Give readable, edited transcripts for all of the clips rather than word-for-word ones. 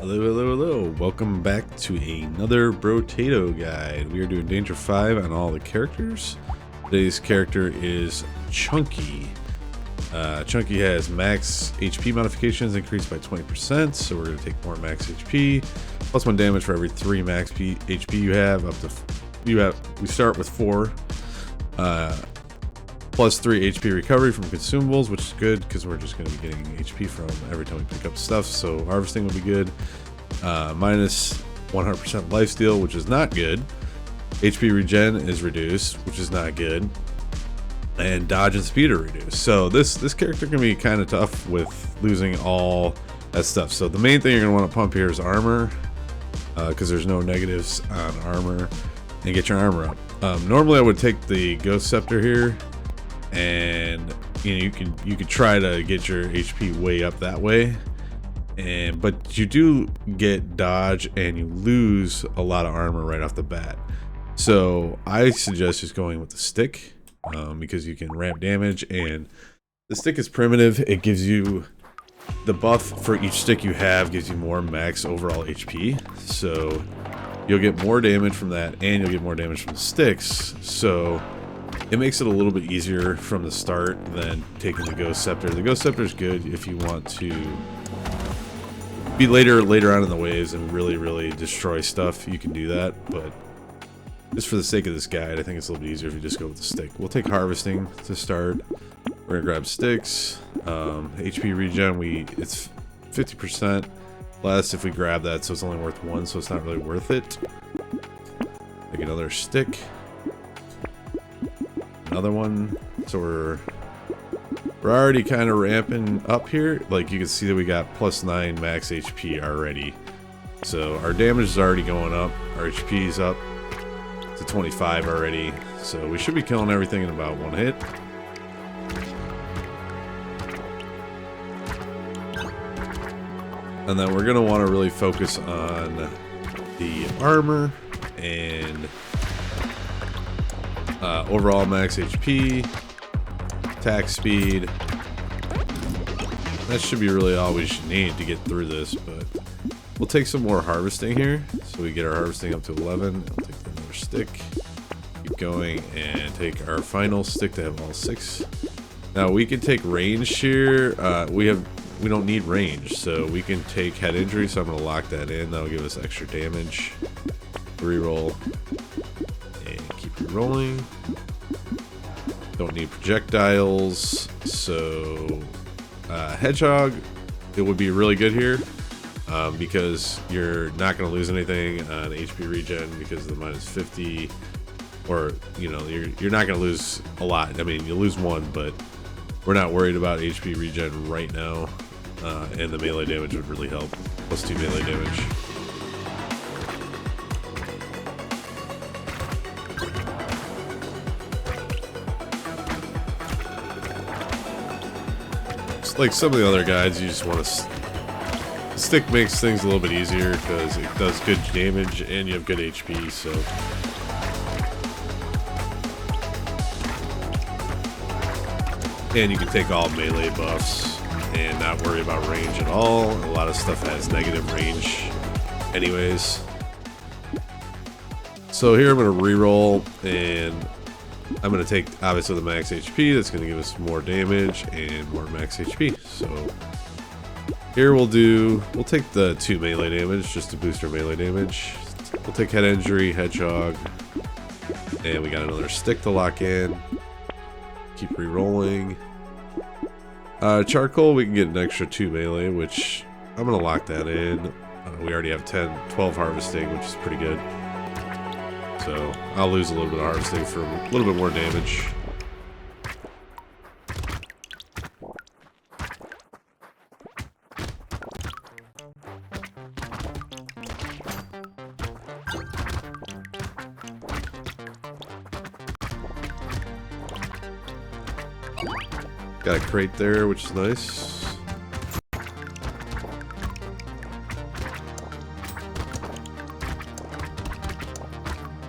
Hello, hello, hello. Welcome back to another Brotato guide. We are doing Danger 5 on all the characters. Today's character is Chunky. Chunky has max HP modifications increased by 20%, so we're going to take more max HP. Plus 1 damage for every 3 max HP you have. We start with 4. Plus 3 HP recovery from consumables, which is good because we're just going to be getting HP from every time we pick up stuff. So harvesting will be good. Minus 100% lifesteal, which is not good. HP regen is reduced, which is not good. And dodge and speed are reduced. So this character can be kind of tough with losing all that stuff. So the main thing you're going to want to pump here is armor, because there's no negatives on armor, and get your armor up. Normally I would take the Ghost Scepter here, and you could try to get your HP way up that way, but you do get dodge and you lose a lot of armor right off the bat. So I suggest just going with the stick, because you can ramp damage, and the stick is primitive. It gives you the buff for each stick you have, gives you more max overall HP, so you'll get more damage from that, and you'll get more damage from the sticks. So it makes it a little bit easier from the start than taking the Ghost Scepter. The Ghost Scepter is good if you want to be later on in the waves and really destroy stuff. You can do that, but just for the sake of this guide, I think it's a little bit easier if you just go with the stick. We'll take harvesting to start. We're gonna grab sticks. HP regen, it's 50% less if we grab that, so it's only worth 1, so it's not really worth it. Take another stick. Another one. So we're already kind of ramping up here. Like, you can see that we got plus 9 max HP already, so our damage is already going up. Our HP is up to 25 already, so we should be killing everything in about 1 hit. And then we're gonna want to really focus on the armor and overall max HP, attack speed. That should be really all we should need to get through this, but we'll take some more harvesting here. So we get our harvesting up to 11. I'll take another stick. Keep going and take our final stick to have all 6. Now we can take range here. We don't need range, so we can take head injury, so I'm going to lock that in. That'll give us extra damage. Reroll. And keep rerolling. Don't need projectiles, so Hedgehog, it would be really good here, because you're not going to lose anything on HP regen because of the minus 50, or you're not going to lose a lot. I mean, you lose 1, but we're not worried about HP regen right now, and the melee damage would really help. Plus 2 melee damage. Like some of the other guides, you just want to... The stick makes things a little bit easier because it does good damage and you have good HP, so... And you can take all melee buffs and not worry about range at all. A lot of stuff has negative range anyways. So here I'm going to reroll, and I'm going to take, obviously, the max HP. That's going to give us more damage and more max HP. So here we'll take the 2 melee damage just to boost our melee damage. We'll take head injury, Hedgehog, and we got another stick to lock in. Keep re-rolling. Charcoal, we can get an extra 2 melee, which I'm going to lock that in. We already have 12 harvesting, which is pretty good. So I'll lose a little bit of harvesting for a little bit more damage. Got a crate there, which is nice.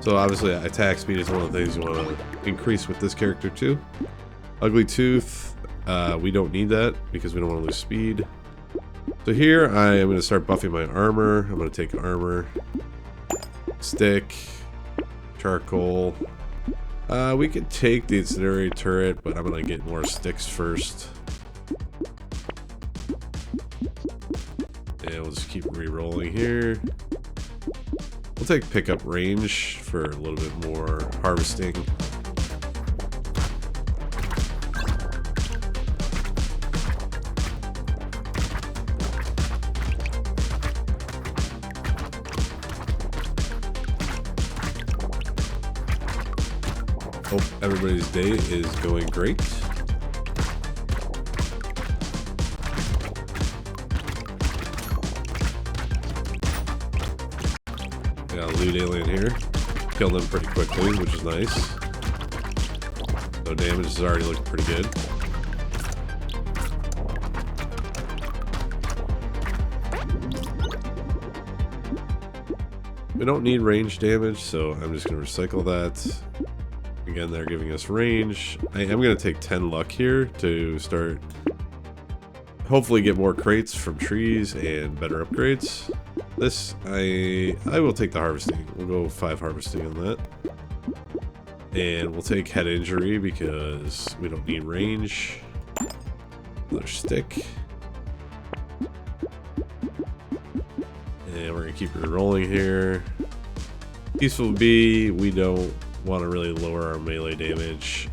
So obviously attack speed is one of the things you want to increase with this character too. Ugly Tooth, we don't need that because we don't want to lose speed. So here I am going to start buffing my armor. I'm going to take armor, stick, charcoal. We could take the incendiary turret, but I'm going to get more sticks first. And we'll just keep re-rolling here. We'll take pickup range for a little bit more harvesting. Hope everybody's day is going great. I got a loot alien here. Killed him pretty quickly, which is nice. So damage is already looking pretty good. We don't need range damage, so I'm just going to recycle that. Again, they're giving us range. I am going to take 10 luck here to start, hopefully get more crates from trees and better upgrades. This, I will take the harvesting. We'll go 5 harvesting on that. And we'll take head injury because we don't need range. Another stick. And we're going to keep rolling here. Peaceful Bee, we don't want to really lower our melee damage,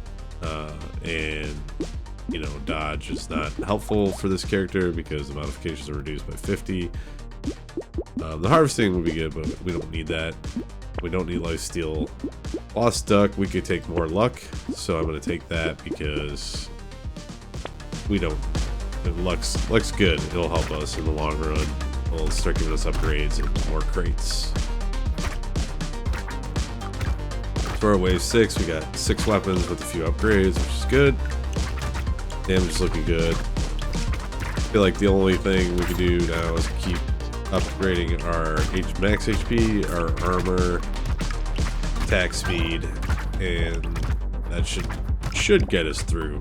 and you know, dodge is not helpful for this character because the modifications are reduced by 50. The harvesting would be good, but we don't need that. We don't need lifesteal. Lost Duck, we could take more luck, so I'm going to take that because we don't. Luck's good. It'll help us in the long run. It'll start giving us upgrades and more crates. For our wave 6, we got 6 weapons with a few upgrades, which is good. Damage is looking good. I feel like the only thing we can do now is keep upgrading our max HP, our armor, attack speed, and that should get us through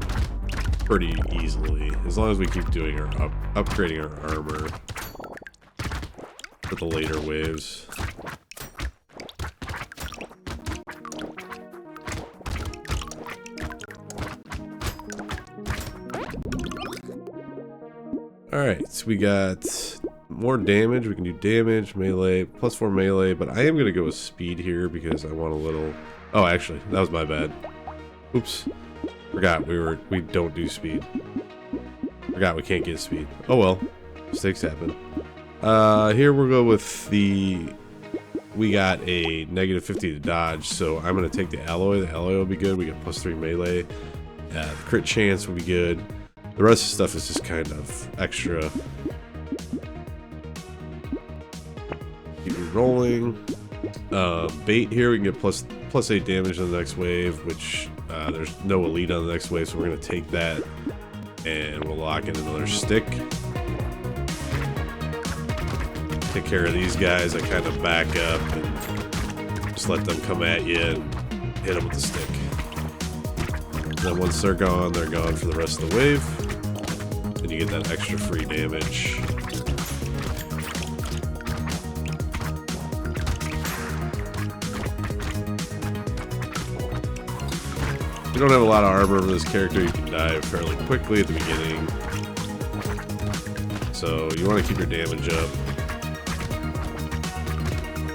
pretty easily as long as we keep doing our upgrading our armor for the later waves. Alright, so we got more damage. We can do damage, melee, +4 melee, but I am going to go with speed here because I want a little... Oh, actually, that was my bad. Oops. Forgot we don't do speed. Forgot we can't get speed. Oh well, mistakes happen. Here we'll go with the... We got a -50 to dodge, so I'm going to take the alloy. The alloy will be good. We got +3 melee. The crit chance will be good. The rest of the stuff is just kind of extra. Keep rolling. Bait here, we can get plus 8 damage on the next wave, which there's no elite on the next wave, so we're going to take that and we'll lock in another stick. Take care of these guys. I kind of back up and just let them come at you and hit them with the stick. And then once they're gone for the rest of the wave. And you get that extra free damage. You don't have a lot of armor for this character. You can die fairly quickly at the beginning. So you want to keep your damage up.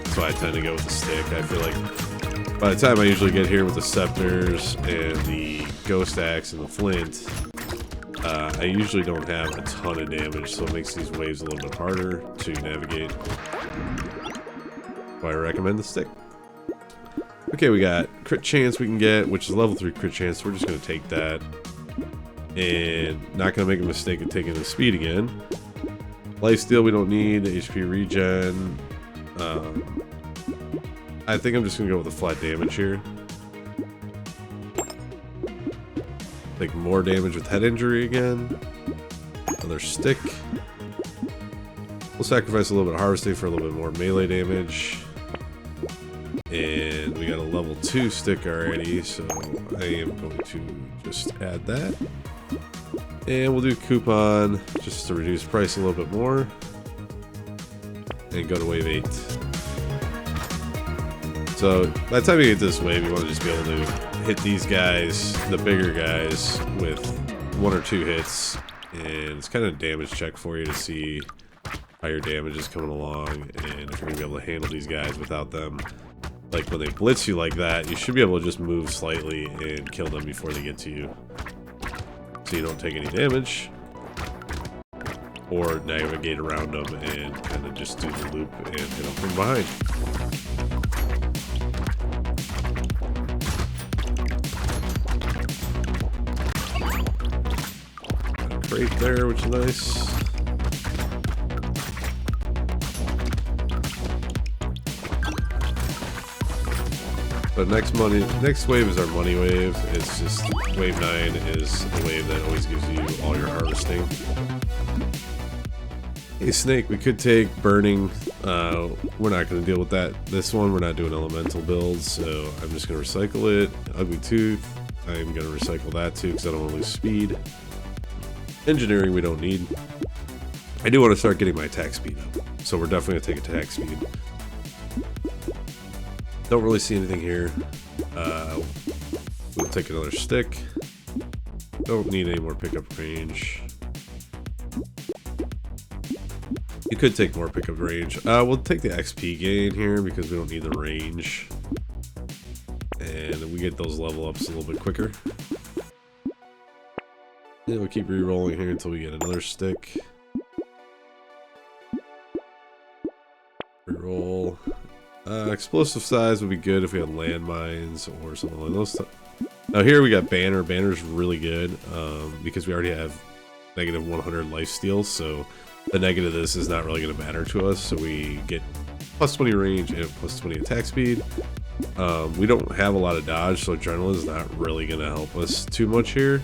That's why I tend to go with the stick. I feel like by the time I usually get here with the scepters and the ghost axe and the flint, I usually don't have a ton of damage, so it makes these waves a little bit harder to navigate. Why I recommend the stick. Okay, we got crit chance we can get, which is level 3 crit chance. So we're just going to take that. And not going to make a mistake of taking the speed again. Lifesteal we don't need. HP regen. I think I'm just going to go with the flat damage here. Take more damage with head injury again. Another stick. We'll sacrifice a little bit of harvesting for a little bit more melee damage. And we got a level 2 stick already, so I am going to just add that. And we'll do coupon just to reduce price a little bit more. And go to wave 8. So by the time you get this wave, you want to just be able to hit these guys, the bigger guys, with 1 or 2 hits. And it's kind of a damage check for you to see how your damage is coming along and if you're going to be able to handle these guys without them. Like when they blitz you like that, you should be able to just move slightly and kill them before they get to you. So you don't take any damage. Or navigate around them and kind of just do the loop and hit them from behind. Crate there, which is nice. But next wave is our money wave. It's just wave 9 is the wave that always gives you all your harvesting. Hey Snake, we could take burning. We're not going to deal with that. This one, we're not doing elemental builds, so I'm just going to recycle it. Ugly Tooth, I'm going to recycle that too because I don't want to lose speed. Engineering we don't need. I do want to start getting my attack speed up, so we're definitely going to take attack speed. Don't really see anything here. We'll take another stick. Don't need any more pickup range. You could take more pickup range. We'll take the XP gain here because we don't need the range. And we get those level ups a little bit quicker. Yeah, we'll keep re-rolling here until we get another stick. Re-roll. Explosive size would be good if we had landmines or something like those. Now here we got Banner. Banner's really good because we already have negative 100 lifesteal, so the negative of this is not really going to matter to us. So we get plus 20 range and plus 20 attack speed. We don't have a lot of dodge, so adrenaline is not really going to help us too much here.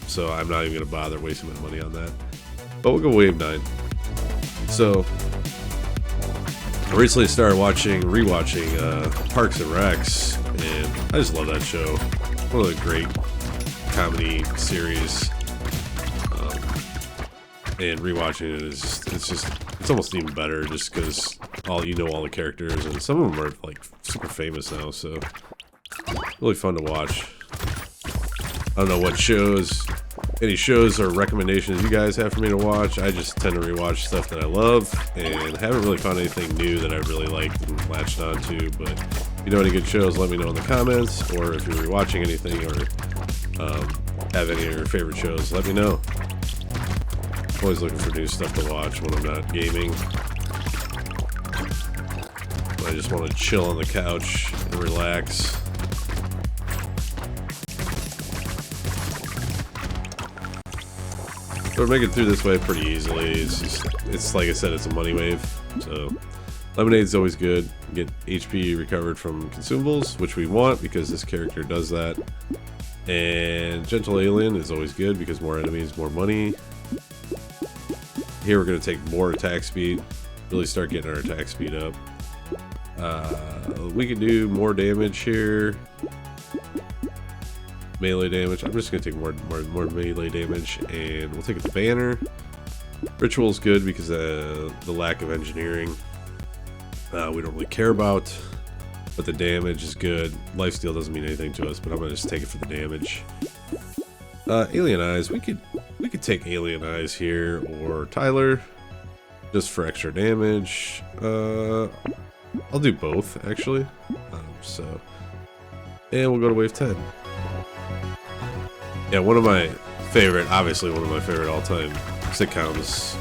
So I'm not even going to bother wasting my money on that. But we'll go wave 9. So I recently started rewatching Parks and Recs, and I just love that show. One of the great comedy series. And rewatching it is it's almost even better just because all the characters, and some of them are like super famous now, so really fun to watch. I don't know what any shows or recommendations you guys have for me to watch. I just tend to rewatch stuff that I love and haven't really found anything new that I really liked and latched onto. But if you know any good shows, let me know in the comments, or if you're rewatching anything or have any of your favorite shows, let me know. Always looking for new stuff to watch when I'm not gaming. I just want to chill on the couch and relax. So we're making it through this wave pretty easily. It's like I said, it's a money wave. So lemonade's always good. Get HP recovered from consumables, which we want because this character does that. And gentle alien is always good because more enemies, more money. Here we're going to take more attack speed, really start getting our attack speed up. We can do more damage here. Melee damage. I'm just going to take more melee damage, and we'll take the banner. Ritual is good because the lack of engineering we don't really care about, but the damage is good. Lifesteal doesn't mean anything to us, but I'm going to just take it for the damage. Alien Eyes. We could take Alien Eyes here or Tyler just for extra damage. I'll do both actually. And we'll go to wave 10. Yeah, obviously one of my favorite all-time sitcoms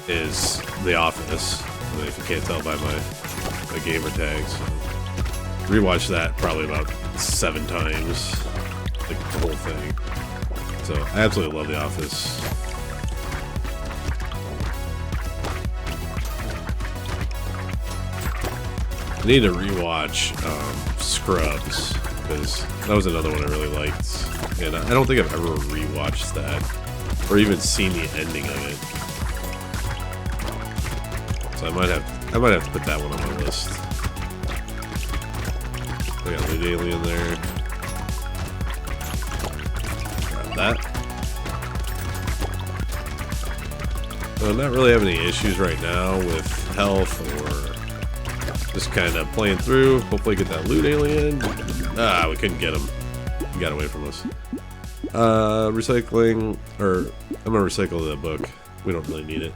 is The Office. I mean, if you can't tell by my gamer tags, so rewatched that probably about 7 times, like the whole thing. So I absolutely love The Office. I need to rewatch Scrubs because that was another one I really liked, and I don't think I've ever rewatched that or even seen the ending of it. So I might have to put that one on my list. I got Loot Alien there. that. So not really having any issues right now with health or just kind of playing through. Hopefully get that loot alien. Ah, we couldn't get him. He got away from us. Recycling, or I'm gonna recycle the book. We don't really need it.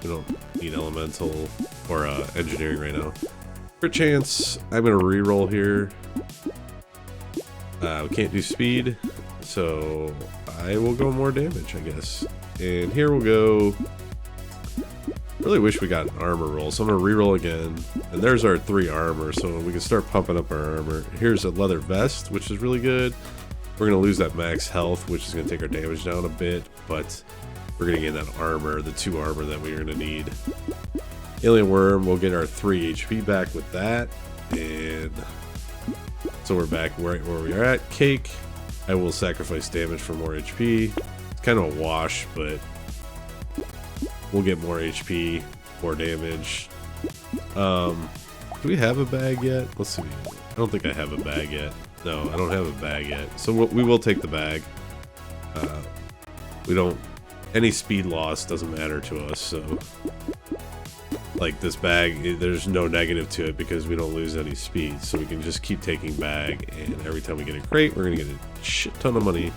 We don't need elemental or engineering right now. Crit chance, I'm gonna reroll here. We can't do speed, so I will go more damage, I guess. And here we'll go. Really wish we got an armor roll, so I'm gonna reroll again. And there's our 3 armor, so we can start pumping up our armor. Here's a leather vest, which is really good. We're gonna lose that max health, which is gonna take our damage down a bit, but we're gonna gain that armor, the 2 armor that we're gonna need. Alien worm, we'll get our 3 HP back with that, and so we're back right where we are at. Cake, I will sacrifice damage for more HP. It's kind of a wash, but we'll get more HP, more damage. Do we have a bag yet? Let's see. I don't think I have a bag yet. No, I don't have a bag yet. So we will take the bag. We don't... Any speed loss doesn't matter to us, so... Like this bag, there's no negative to it because we don't lose any speed. So we can just keep taking bag, and every time we get a crate, we're gonna get a shit ton of money.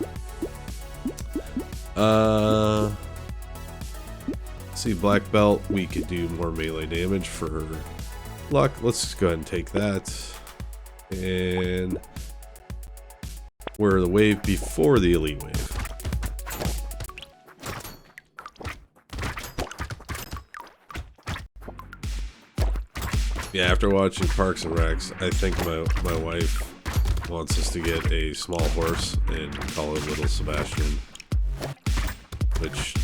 See, black belt, we could do more melee damage for luck. Let's go ahead and take that. And we're the wave before the elite wave. Yeah, after watching Parks and Recs, I think my wife wants us to get a small horse and call it Little Sebastian, which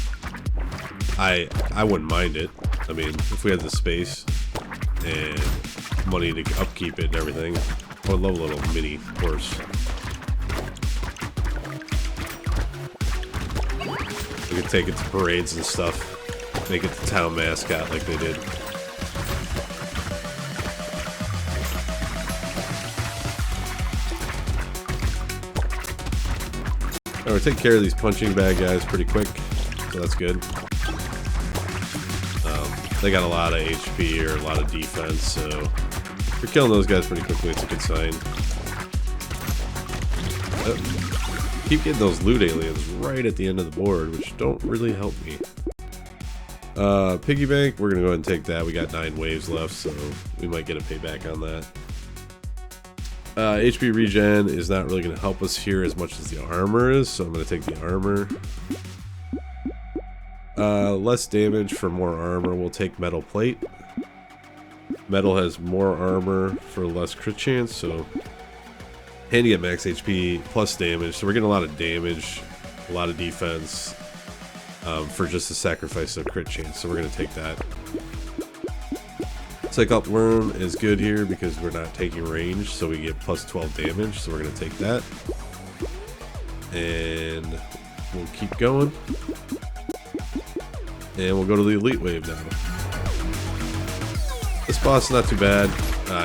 I wouldn't mind it. I mean, if we had the space and money to upkeep it and everything, I would love a little mini horse. We could take it to parades and stuff, make it the town mascot like they did. Alright, take care of these punching bag guys pretty quick, so that's good. They got a lot of HP or a lot of defense, so if you're killing those guys pretty quickly, it's a good sign. Keep getting those loot aliens right at the end of the board, which don't really help me. Piggy bank, we're gonna go ahead and take that. We got 9 waves left, so we might get a payback on that. HP regen is not really going to help us here as much as the armor is, so I'm going to take the armor. Less damage for more armor. We'll take metal plate. Metal has more armor for less crit chance, so handy at max HP plus damage. So we're getting a lot of damage, a lot of defense for just the sacrifice of crit chance. So we're going to take that. Cyclops worm is good here because we're not taking range, so we get plus 12 damage, so we're going to take that. And we'll keep going. And we'll go to the elite wave now. This boss is not too bad.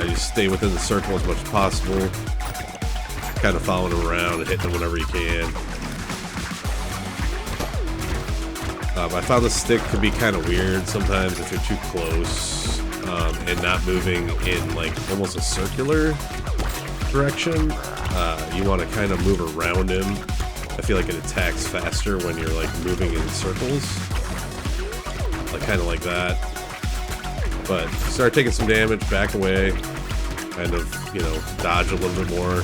You stay within the circle as much as possible. Kind of following him around and hitting him whenever you can. I found the stick can be kind of weird sometimes if you're too close. And not moving in like almost a circular direction. You want to kind of move around him. I feel like it attacks faster when you're like moving in circles, like kind of like that. But start taking some damage, back away, kind of, you know, dodge a little bit more,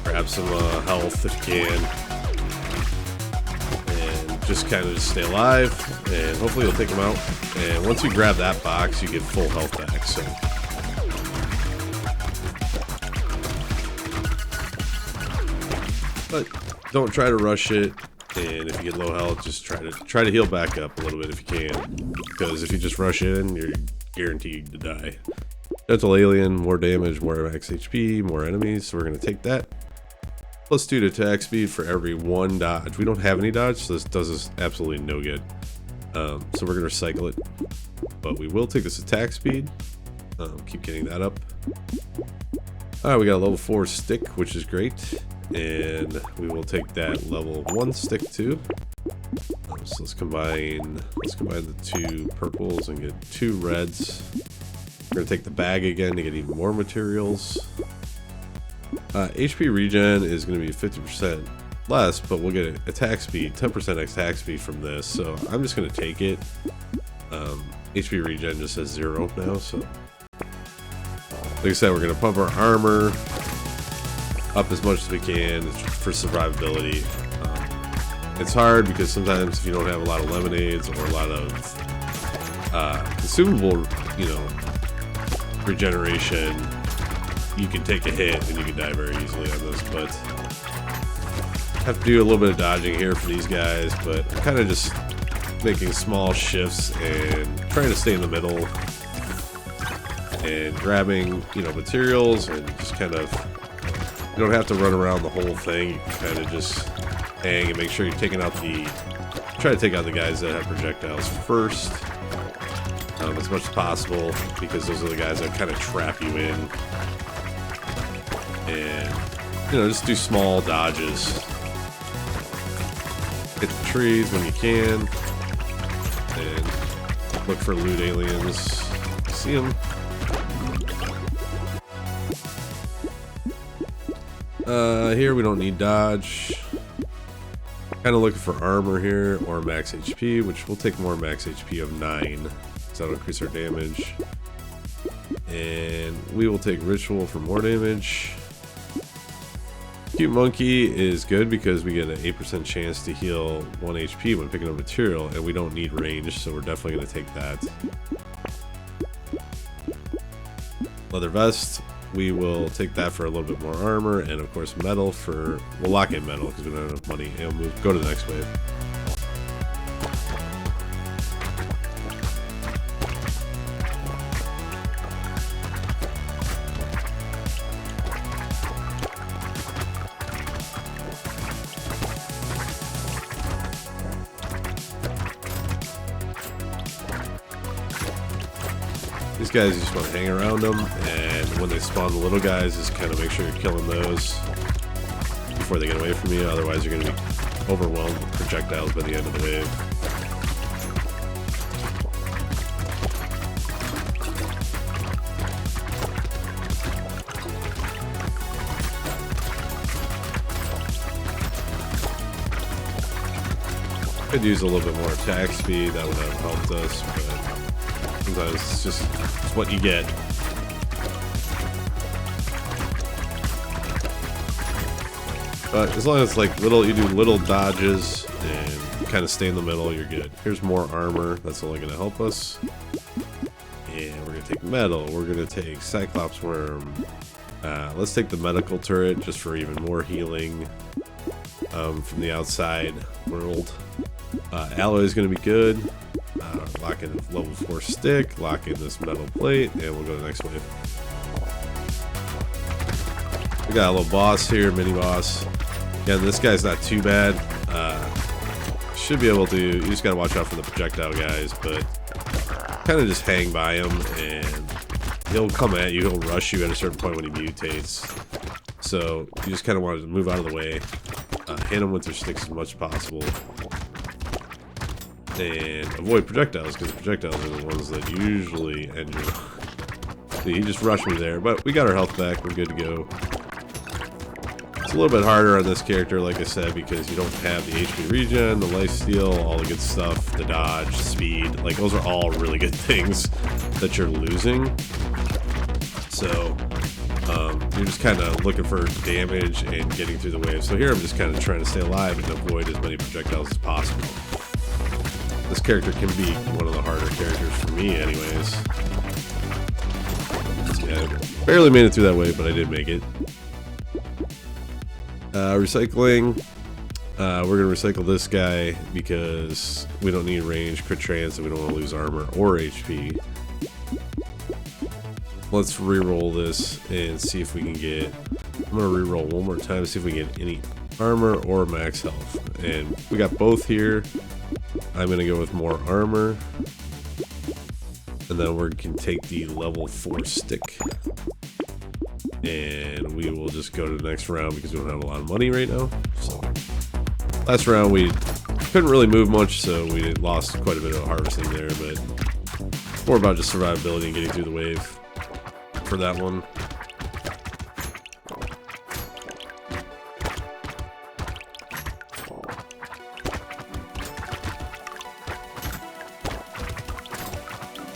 grab some health if you can, and just kind of stay alive, and hopefully you'll take him out. And once you grab that box, you get full health back. So but don't try to rush it, and if you get low health, just try to heal back up a little bit if you can, because if you just rush in, you're guaranteed to die. Gentle alien, more damage, more max HP, more enemies, so we're going to take that. Plus 2 to attack speed for every 1 dodge. We don't have any dodge, so this does us absolutely no good. So we're going to recycle it, but we will take this attack speed. Keep getting that up. Alright, we got a level 4 stick, which is great. And we will take that level 1 stick too. So let's combine the 2 purples and get 2 reds. We're gonna take the bag again to get even more materials. HP regen is gonna be 50% less, but we'll get attack speed, 10% attack speed from this. So I'm just gonna take it. HP regen just says 0 now, so like I said, we're gonna pump our armor up as much as we can for survivability. It's hard because sometimes if you don't have a lot of lemonades or a lot of consumable, you know, regeneration, you can take a hit and you can die very easily on this. But have to do a little bit of dodging here for these guys, but I'm kind of just making small shifts and trying to stay in the middle and grabbing, you know, materials, and just kind of, you don't have to run around the whole thing. You can kind of just hang and make sure you're taking out try to take out the guys that have projectiles first, as much as possible, because those are the guys that kind of trap you in. And, you know, just do small dodges. Hit the trees when you can, and look for loot aliens. See them. Here we don't need dodge. Kind of looking for armor here or max HP, which we'll take more max HP of 9, so that'll increase our damage. And we will take ritual for more damage. Cute monkey is good because we get an 8% chance to heal 1 HP when picking up material, and we don't need range, so we're definitely going to take that. Leather vest, we will take that for a little bit more armor, and of course metal for, we'll lock in metal because we don't have enough money, and we'll go to the next wave. These guys, you just want to hang around them, and when they spawn the little guys, just kind of make sure you're killing those before they get away from you. Otherwise, you're going to be overwhelmed with projectiles by the end of the wave. Could use a little bit more attack speed, that would have helped us, but sometimes it's just what you get. But as long as like you do little dodges and kind of stay in the middle, you're good. Here's more armor. That's only going to help us. And we're going to take metal. We're going to take Cyclops worm. Let's take the medical turret just for even more healing from the outside world. Alloy is going to be good. Lock in a level 4 stick, lock in this metal plate, and we'll go to the next wave. We got a little boss here, mini boss. Again, this guy's not too bad. Should be able to, you just gotta watch out for the projectile guys, but kind of just hang by him and he'll come at you, he'll rush you at a certain point when he mutates. So you just kind of want to move out of the way, hit him with your sticks as much as possible. And avoid projectiles, because projectiles are the ones that usually end you. See, he just rushed me there, but we got our health back, we're good to go. It's a little bit harder on this character, like I said, because you don't have the HP regen, the lifesteal, all the good stuff, the dodge, speed. Like, those are all really good things that you're losing. So, you're just kind of looking for damage and getting through the wave. So here I'm just kind of trying to stay alive and avoid as many projectiles as possible. This character can be one of the harder characters for me anyways. Yeah, barely made it through that wave, but I did make it. Recycling. We're going to recycle this guy because we don't need range, crit chance, and we don't want to lose armor or HP. Let's re-roll this and see if we can get... I'm going to re-roll one more time to see if we can get any armor or max health. And we got both here. I'm going to go with more armor. And then we can take the level 4 stick. And we will just go to the next round because we don't have a lot of money right now. So last round we couldn't really move much, so we lost quite a bit of harvesting there, but more about just survivability and getting through the wave for that one.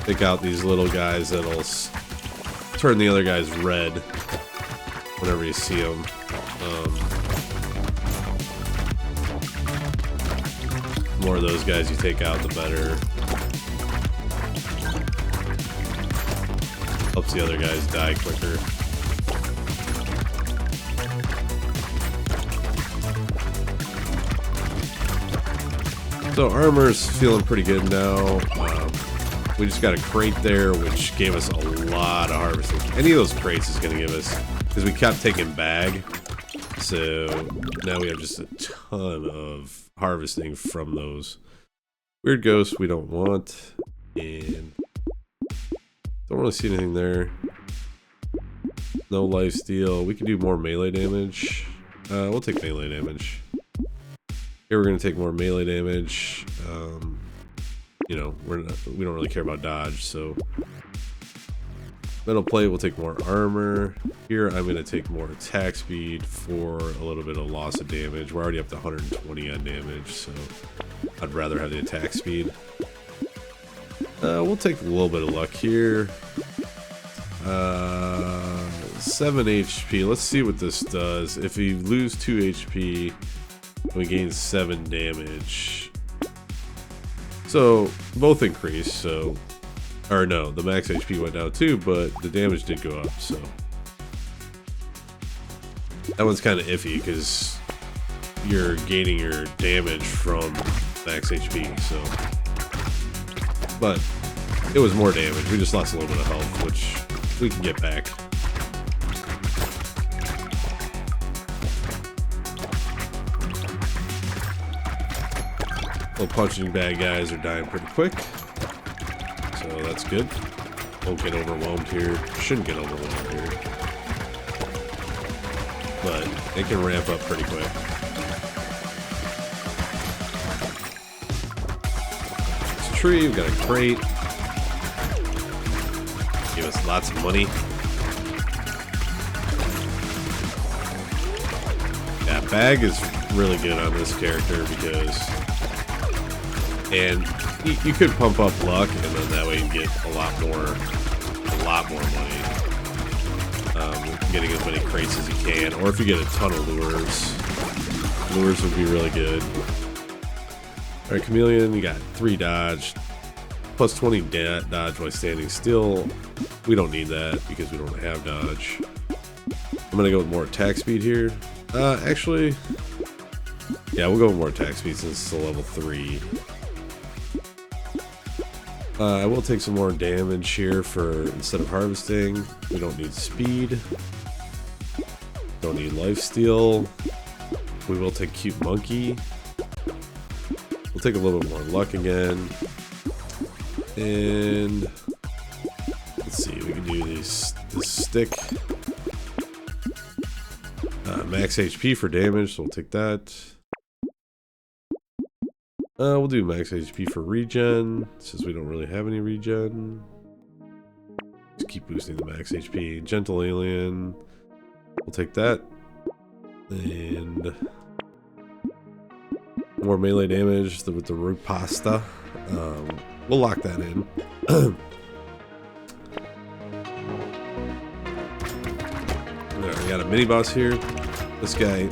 Take out these little guys that'll turn the other guys red whenever you see them. The more of those guys you take out, the better. Helps the other guys die quicker. So armor's feeling pretty good now. We just got a crate there, which gave us a lot of harvesting. Any of those crates is going to give us, because we kept taking bag. So now we have just a ton of harvesting from those. Weird ghosts we don't want. And don't really see anything there. No lifesteal. We can do more melee damage. We'll take melee damage. Here we're going to take more melee damage. You know, we don't really care about dodge, so metal plate will take more armor. Here I'm going to take more attack speed for a little bit of loss of damage. We're already up to 120 on damage, so I'd rather have the attack speed. We'll take a little bit of luck here. 7 HP. Let's see what this does. If we lose 2 HP, we gain 7 damage. So both increase, so, or no, the max HP went down too, but the damage did go up, so that one's kind of iffy because you're gaining your damage from max HP, so, but it was more damage. We just lost a little bit of health, which we can get back. Little punching bag guys are dying pretty quick, so that's good. Won't get overwhelmed here. Shouldn't get overwhelmed here, but it can ramp up pretty quick. It's a tree. We've got a crate. Give us lots of money. Yeah, bag is really good on this character because. And you could pump up luck, and then that way you get a lot more money. Getting as many crates as you can, or if you get a ton of lures would be really good. All right, chameleon, you got 3 dodge, plus 20 dodge while standing still. We don't need that because we don't have dodge. I'm gonna go with more attack speed here. Actually, yeah, we'll go with more attack speed since it's a level 3. I will take some more damage here for instead of harvesting. We don't need speed. Don't need lifesteal. We will take cute monkey. We'll take a little bit more luck again. And let's see, we can do this stick. Max HP for damage, so we'll take that. We'll do max HP for regen, since we don't really have any regen. Just keep boosting the max HP. Gentle alien, we'll take that. And more melee damage with the root pasta. We'll lock that in. Alright, we got a mini boss here. This guy,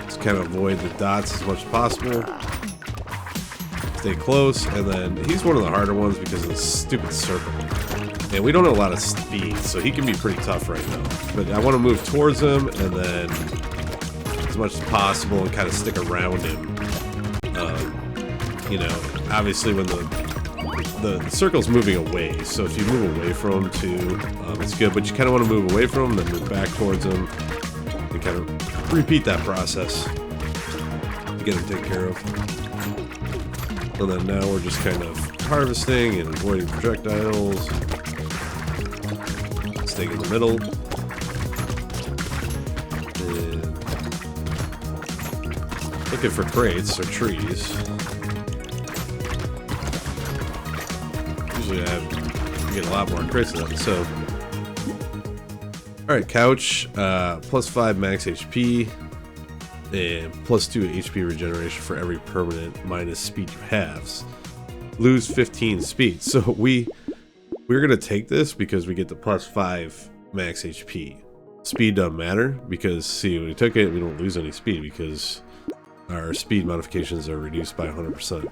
just kind of avoid the dots as much as possible. Stay close, and then he's one of the harder ones because of the stupid circle. And we don't have a lot of speed, so he can be pretty tough right now. But I want to move towards him, and then as much as possible, and kind of stick around him. You know, obviously when the circle's moving away, so if you move away from him too, it's good. But you kind of want to move away from him, then move back towards him, and kind of repeat that process to get him taken care of. And then now we're just kind of harvesting and avoiding projectiles. Staying in the middle. Looking for crates or trees. Usually I get a lot more crates than that. So, all right, couch, +5 max HP, and +2 HP regeneration for every permanent minus speed you have. Lose 15 speed. So we're gonna take this because we get the +5 max HP. Speed doesn't matter because see, when we took it, we don't lose any speed because our speed modifications are reduced by 100%.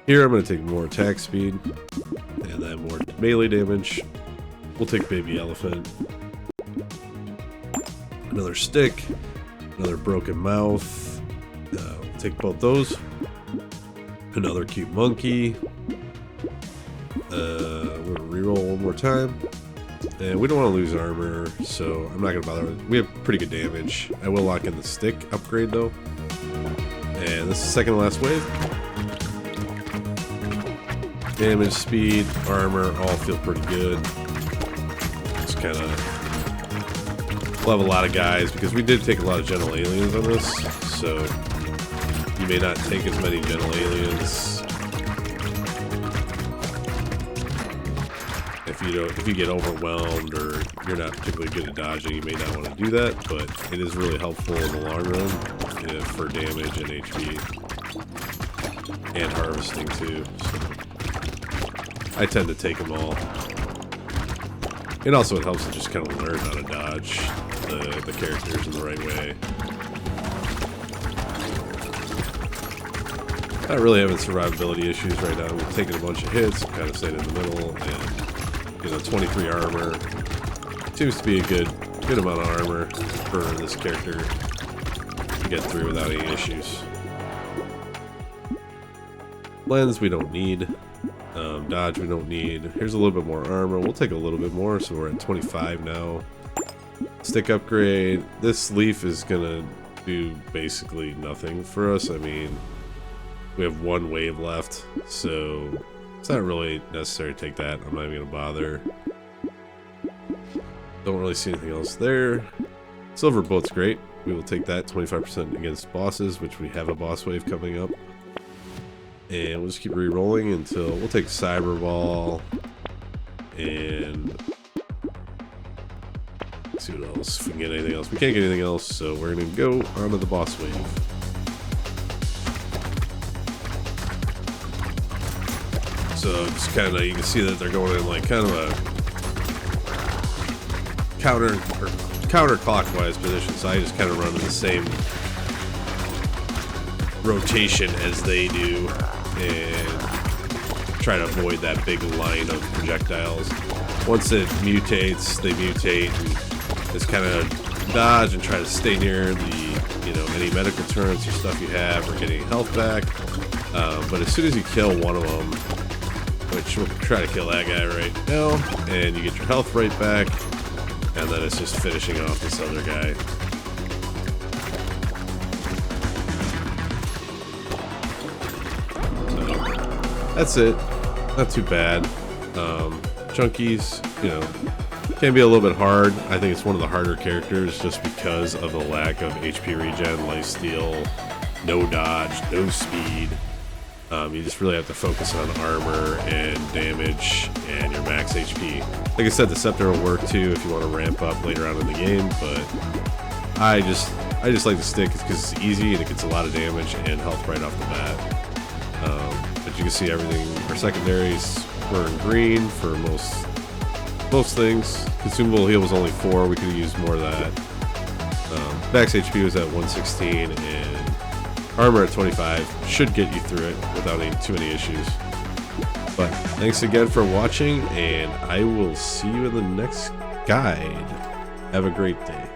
Here I'm going to take more attack speed and then more melee damage. We'll take baby elephant. Another stick. Another broken mouth. We'll take both those. Another cute monkey. We're going to reroll one more time. And we don't want to lose armor, so I'm not going to bother with it. We have pretty good damage. I will lock in the stick upgrade though. And this is the second to last wave. Damage, speed, armor all feel pretty good. Just kind of we'll have a lot of guys because we did take a lot of gentle aliens on this, so you may not take as many gentle aliens. If you get overwhelmed or you're not particularly good at dodging, you may not want to do that, but it is really helpful in the long run for damage and HP and harvesting too. So I tend to take them all. And also it helps to just kind of learn how to dodge the characters in the right way. Not really having survivability issues right now. We're taking a bunch of hits, kind of staying in the middle, and 23 armor seems to be a good amount of armor for this character to get through without any issues. Lens we don't need. Dodge we don't need. Here's a little bit more armor. We'll take a little bit more, so we're at 25 now. Stick upgrade. This leaf is gonna do basically nothing for us. I mean, we have one wave left, so it's not really necessary to take that. I'm not even gonna bother. Don't really see anything else there. Silver boat's great. We will take that 25% against bosses, which we have a boss wave coming up. And we'll just keep re-rolling until we'll take Cyber Ball and let's see what else. If we can get anything else. We can't get anything else, so we're gonna go onto the boss wave. So it's kind of, you can see that they're going in like kind of a counterclockwise position. So I just kind of run in the same rotation as they do and try to avoid that big line of projectiles. Once it mutates, they mutate and just kind of dodge and try to stay near the, any medical turrets or stuff you have or getting health back. But as soon as you kill one of them, which we'll try to kill that guy right now, and you get your health right back, and then it's just finishing off this other guy. So that's it. Not too bad. Junkies, can be a little bit hard. I think it's one of the harder characters just because of the lack of HP regen, lifesteal, no dodge, no speed. You just really have to focus on armor and damage and your max HP. Like I said, the scepter will work too if you want to ramp up later on in the game, but I just like the stick because it's easy and it gets a lot of damage and health right off the bat. But you can see everything. Our secondaries were in green for most things. Consumable heal was only 4. We could have used more of that. Max HP was at 116 and armor at 25 should get you through it without too many issues. But thanks again for watching, and I will see you in the next guide. Have a great day.